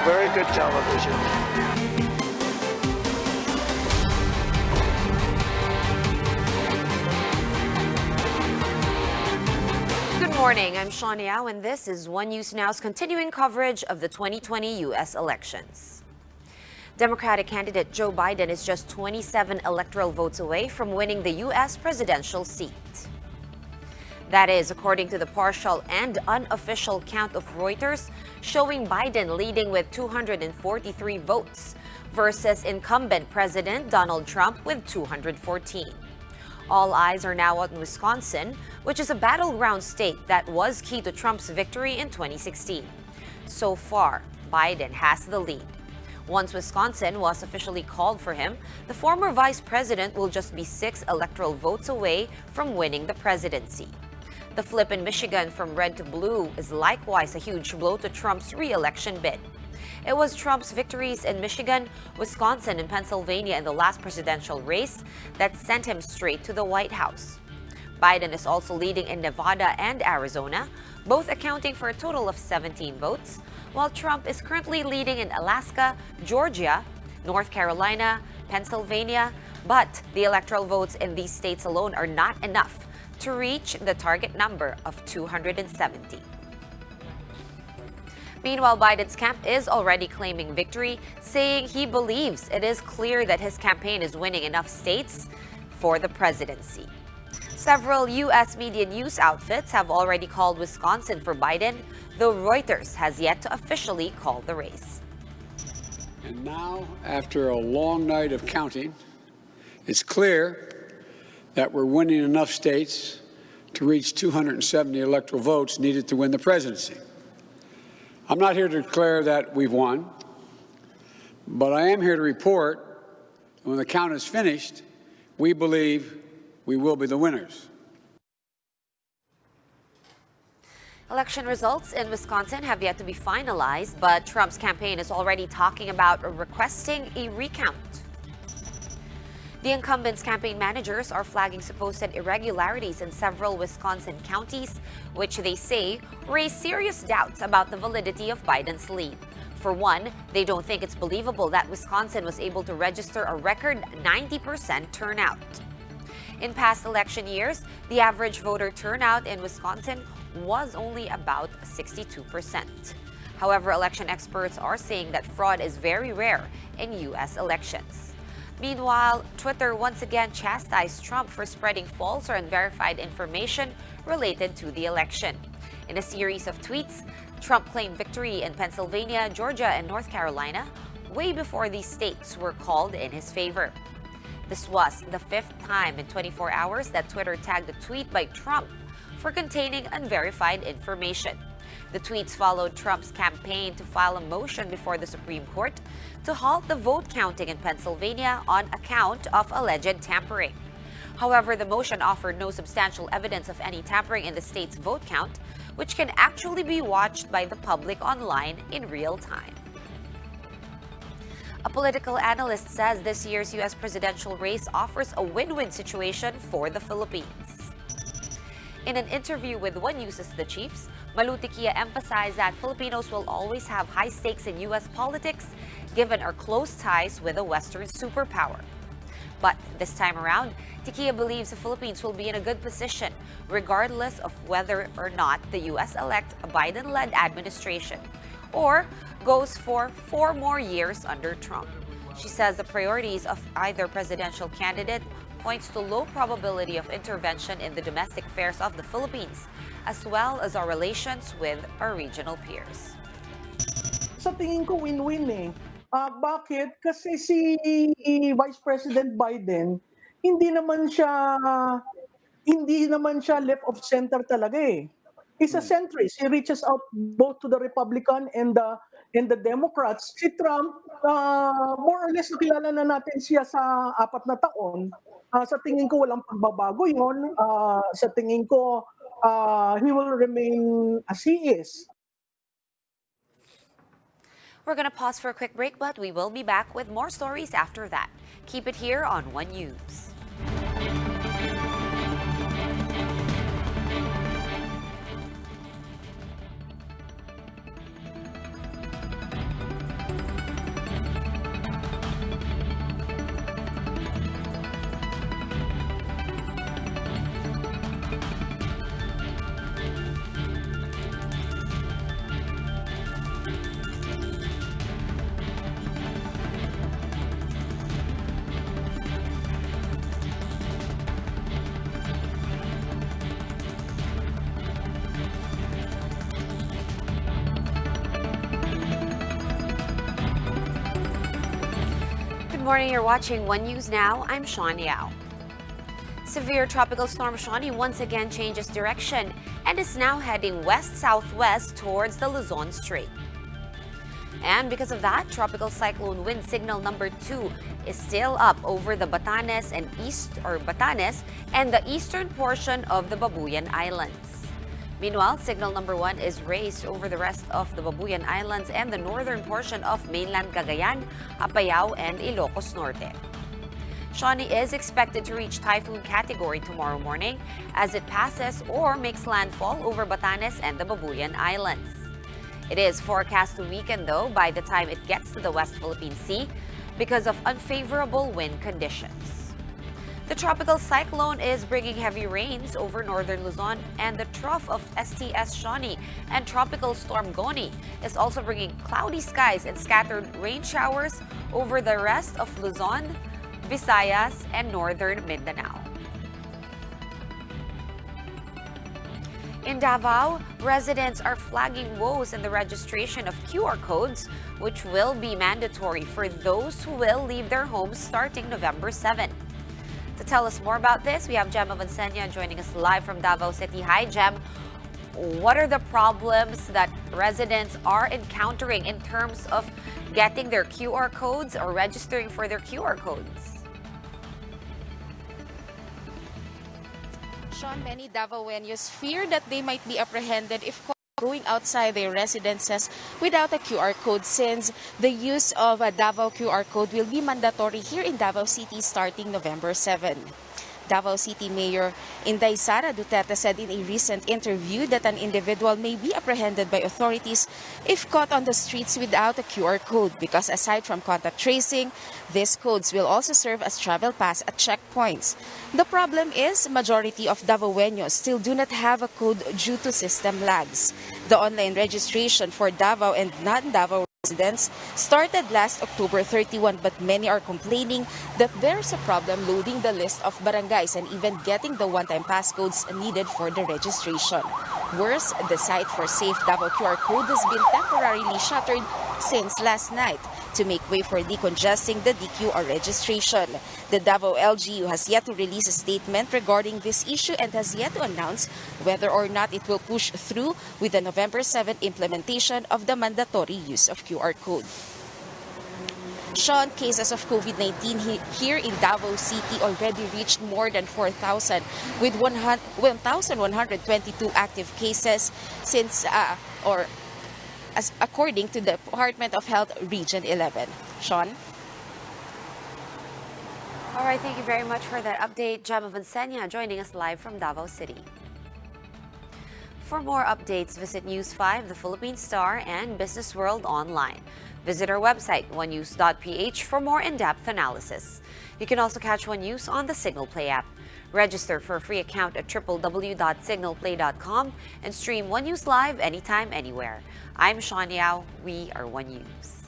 very good television. Good morning, I'm Sean Yao, and this is One News Now's continuing coverage of the 2020 U.S. elections. Democratic candidate Joe Biden is just 27 electoral votes away from winning the U.S. presidential seat. That is, according to the partial and unofficial count of Reuters, showing Biden leading with 243 votes versus incumbent President Donald Trump with 214. All eyes are now on Wisconsin, which is a battleground state that was key to Trump's victory in 2016. So far, Biden has the lead. Once Wisconsin was officially called for him, the former vice president will just be 6 electoral votes away from winning the presidency. The flip in Michigan from red to blue is likewise a huge blow to Trump's re-election bid. It was Trump's victories in Michigan, Wisconsin, and Pennsylvania in the last presidential race that sent him straight to the White House. Biden is also leading in Nevada and Arizona, both accounting for a total of 17 votes, while Trump is currently leading in Alaska, Georgia, North Carolina, Pennsylvania, but the electoral votes in these states alone are not enough to reach the target number of 270. Meanwhile, Biden's camp is already claiming victory, saying he believes it is clear that his campaign is winning enough states for the presidency. Several U.S. media news outfits have already called Wisconsin for Biden, though Reuters has yet to officially call the race. And now, after a long night of counting, it's clear that we're winning enough states to reach 270 electoral votes needed to win the presidency. I'm not here to declare that we've won, but I am here to report that when the count is finished, we believe we will be the winners. Election results in Wisconsin have yet to be finalized, but Trump's campaign is already talking about requesting a recount. The incumbent's campaign managers are flagging supposed irregularities in several Wisconsin counties, which they say raise serious doubts about the validity of Biden's lead. For one, they don't think it's believable that Wisconsin was able to register a record 90% turnout. In past election years, the average voter turnout in Wisconsin was only about 62%. However, election experts are saying that fraud is very rare in U.S. elections. Meanwhile, Twitter once again chastised Trump for spreading false or unverified information related to the election. In a series of tweets, Trump claimed victory in Pennsylvania, Georgia, and North Carolina way before these states were called in his favor. This was the 5th time in 24 hours that Twitter tagged a tweet by Trump for containing unverified information. The tweets followed Trump's campaign to file a motion before the Supreme Court to halt the vote counting in Pennsylvania on account of alleged tampering. However, the motion offered no substantial evidence of any tampering in the state's vote count, which can actually be watched by the public online in real time. A political analyst says this year's U.S. presidential race offers a win-win situation for the Philippines. In an interview with One News' The Chiefs, Malu Tiquia emphasized that Filipinos will always have high stakes in U.S. politics given our close ties with a Western superpower. But this time around, Tiquia believes the Philippines will be in a good position regardless of whether or not the U.S. elects a Biden-led administration or goes for 4 more years under Trump. She says the priorities of either presidential candidate points to low probability of intervention in the domestic affairs of the Philippines, as well as our relations with our regional peers. Sa tingin ko win-win eh. Bakit? Kasi si Vice President Biden, hindi naman siya left of center talaga eh. He's a centrist. He reaches out both to the Republican and the Democrats. Si Trump, more or less nakilala na natin siya sa 4 na taon. Sa tingin ko walang pagbabago yun. Sa tingin ko he will remain as he is. We're going to pause for a quick break, but we will be back with more stories after that. Keep it here on One News. morning, you're watching One News Now. I'm Sean Yao. Severe tropical storm Shawnee once again changes direction and is now heading west-southwest towards the Luzon Strait. And because of that, tropical cyclone wind signal number 2 is still up over the Batanes and the eastern portion of the Babuyan Islands. Meanwhile, signal number 1 is raised over the rest of the Babuyan Islands and the northern portion of mainland Cagayan, Apayao, and Ilocos Norte. Shawnee is expected to reach typhoon category tomorrow morning as it passes or makes landfall over Batanes and the Babuyan Islands. It is forecast to weaken, though, by the time it gets to the West Philippine Sea because of unfavorable wind conditions. The tropical cyclone is bringing heavy rains over northern Luzon, and the trough of STS Shawnee and tropical storm Goni is also bringing cloudy skies and scattered rain showers over the rest of Luzon, Visayas, and northern Mindanao. In Davao, residents are flagging woes in the registration of QR codes, which will be mandatory for those who will leave their homes starting November 7. To tell us more about this, we have Jem Avansenia joining us live from Davao City. Hi, Jem. What are the problems that residents are encountering in terms of getting their QR codes or registering for their QR codes? Sean, many Davaoenos fear that they might be apprehended if going outside their residences without a QR code, since the use of a Davao QR code will be mandatory here in Davao City starting November 7. Davao City Mayor Inday Sara Duterte said in a recent interview that an individual may be apprehended by authorities if caught on the streets without a QR code because aside from contact tracing, these codes will also serve as travel pass at checkpoints. The problem is majority of Davaoenos still do not have a code due to system lags. The online registration for Davao and non-Davao residents started last October 31, but many are complaining that there's a problem loading the list of barangays and even getting the one-time passcodes needed for the registration. Worse, the site for Safe Davao QR code has been temporarily shuttered since last night to make way for decongesting the DQR registration. The Davao LGU has yet to release a statement regarding this issue and has yet to announce whether or not it will push through with the November 7 implementation of the mandatory use of QR code. Sean, cases of COVID-19 here in Davao City already reached more than 4,000 with 1,122 active cases since according to the Department of Health Region 11. Sean? All right, thank you very much for that update. Jem Avansenia joining us live from Davao City. For more updates, visit News 5, The Philippine Star, and Business World online. Visit our website, onenews.ph, for more in-depth analysis. You can also catch One News on the Signal Play app. Register for a free account at www.signalplay.com and stream One News live anytime, anywhere. I'm Sean Yao. We are One News.